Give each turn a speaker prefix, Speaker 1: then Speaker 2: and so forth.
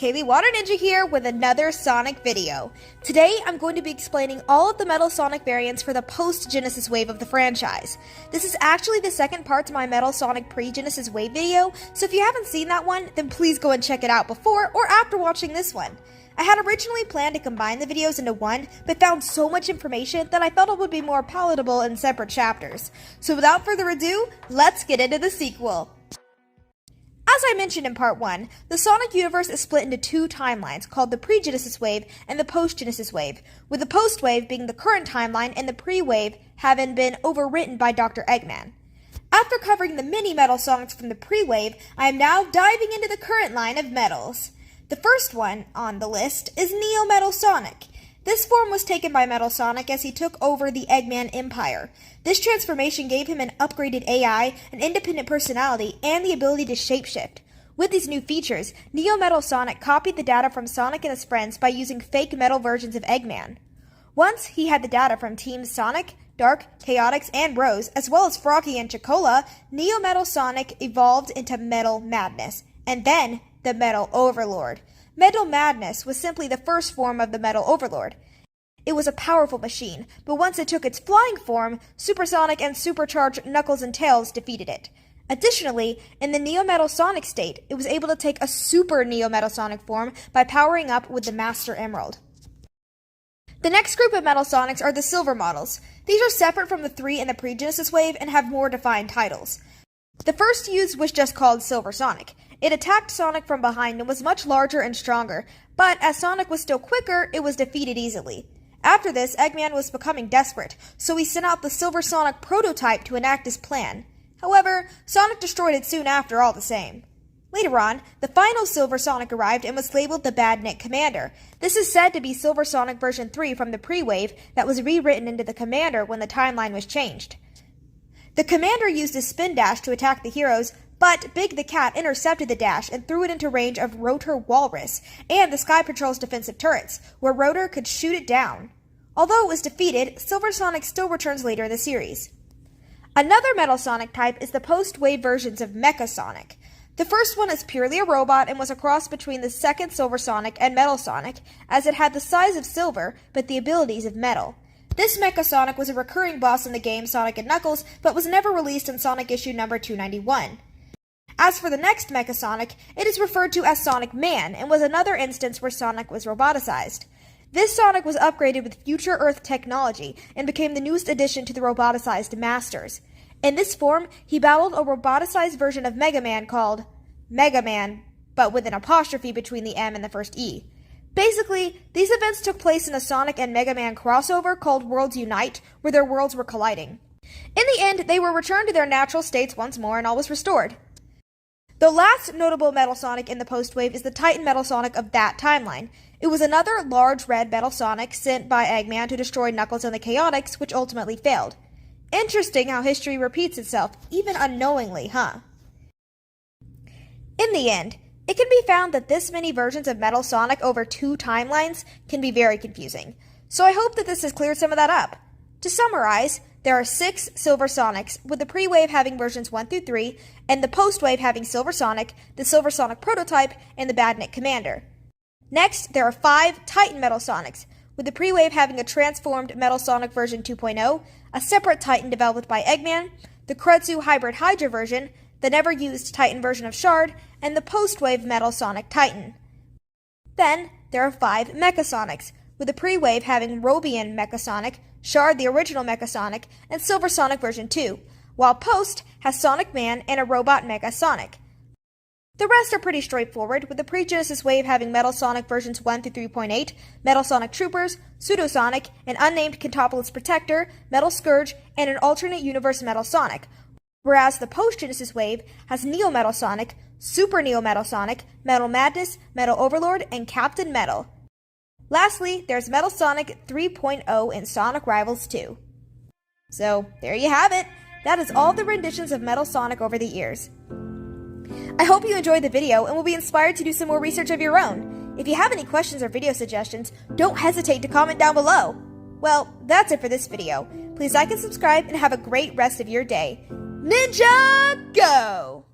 Speaker 1: Kaylee Water Ninja here with another Sonic video. Today, I'm going to be explaining all of the Metal Sonic variants for the post-Genesis wave of the franchise. This is actually the second part to my Metal Sonic pre-Genesis wave video, so if you haven't seen that one, then please go and check it out before or after watching this one. I had originally planned to combine the videos into one, but found so much information that I felt it would be more palatable in separate chapters. So without further ado, let's get into the sequel. As I mentioned in part 1, the Sonic universe is split into two timelines called the pre-Genesis wave and the post-Genesis wave, with the post-wave being the current timeline and the pre-wave having been overwritten by Dr. Eggman. After covering the mini Metal Sonics from the pre-wave, I am now diving into the current line of Metals. The first one on the list is Neo Metal Sonic. This form was taken by Metal Sonic as he took over the Eggman Empire. This transformation gave him an upgraded AI, an independent personality, and the ability to shapeshift. With these new features, Neo Metal Sonic copied the data from Sonic and his friends by using fake metal versions of Eggman. Once he had the data from Teams Sonic, Dark, Chaotix, and Rose, as well as Froggy and Chocola, Neo Metal Sonic evolved into Metal Madness, and then the Metal Overlord. Metal Madness was simply the first form of the Metal Overlord. It was a powerful machine, but once it took its flying form, Supersonic and supercharged Knuckles and Tails defeated it. Additionally, in the Neo Metal Sonic state, it was able to take a Super Neo Metal Sonic form by powering up with the Master Emerald. The next group of Metal Sonics are the Silver models. These are separate from the three in the pre-Genesis wave and have more defined titles. The first used was just called Silver Sonic. It attacked Sonic from behind and was much larger and stronger, but as Sonic was still quicker, it was defeated easily. After this, Eggman was becoming desperate, so he sent out the Silver Sonic prototype to enact his plan. However, Sonic destroyed it soon after all the same. Later on, the final Silver Sonic arrived and was labeled the Badnik Commander. This is said to be Silver Sonic version 3 from the pre-wave that was rewritten into the Commander when the timeline was changed. The Commander used his spin dash to attack the heroes, but Big the Cat intercepted the dash and threw it into range of Rotor Walrus and the Sky Patrol's defensive turrets, where Rotor could shoot it down. Although it was defeated, Silver Sonic still returns later in the series. Another Metal Sonic type is the post-wave versions of Mecha Sonic. The first one is purely a robot and was a cross between the second Silver Sonic and Metal Sonic, as it had the size of silver but the abilities of metal. This Mecha Sonic was a recurring boss in the game Sonic & Knuckles, but was never released in Sonic issue number 291. As for the next Mecha Sonic, it is referred to as Sonic Man, and was another instance where Sonic was roboticized. This Sonic was upgraded with Future Earth technology, and became the newest addition to the roboticized Masters. In this form, he battled a roboticized version of Mega Man called Mega Man, but with an apostrophe between the M and the first E. Basically, these events took place in a Sonic and Mega Man crossover called Worlds Unite, where their worlds were colliding. In the end, they were returned to their natural states once more and all was restored. The last notable Metal Sonic in the post-wave is the Titan Metal Sonic of that timeline. It was another large red Metal Sonic sent by Eggman to destroy Knuckles and the Chaotix, which ultimately failed. Interesting how history repeats itself, even unknowingly, huh? In the end, it can be found that this many versions of Metal Sonic over two timelines can be very confusing, so I hope that this has cleared some of that up. To summarize, there are 6 Silver Sonics, with the pre-wave having versions 1 through 3, and the post-wave having Silver Sonic, the Silver Sonic prototype, and the Badnik Commander. Next, there are 5 Titan Metal Sonics, with the pre-wave having a transformed Metal Sonic version 2.0, a separate Titan developed by Eggman, the Kretsu Hybrid Hydra version, the never-used Titan version of Shard, and the post-wave Metal Sonic Titan. Then, there are 5 Mecha Sonics, with the pre-wave having Robian Mecha Sonic, Shard the original Mecha Sonic, and Silver Sonic version 2, while Post has Sonic Man and a robot Mecha Sonic. The rest are pretty straightforward, with the pre-Genesis wave having Metal Sonic versions 1 through 3.8, Metal Sonic Troopers, Pseudosonic, an unnamed Kentopolis Protector, Metal Scourge, and an alternate universe Metal Sonic, whereas the post-Genesis wave has Neo Metal Sonic, Super Neo Metal Sonic, Metal Madness, Metal Overlord, and Captain Metal. Lastly, there's Metal Sonic 3.0 in Sonic Rivals 2. So, there you have it. That is all the renditions of Metal Sonic over the years. I hope you enjoyed the video and will be inspired to do some more research of your own. If you have any questions or video suggestions, don't hesitate to comment down below. Well, that's it for this video. Please like and subscribe and have a great rest of your day. Ninja, go!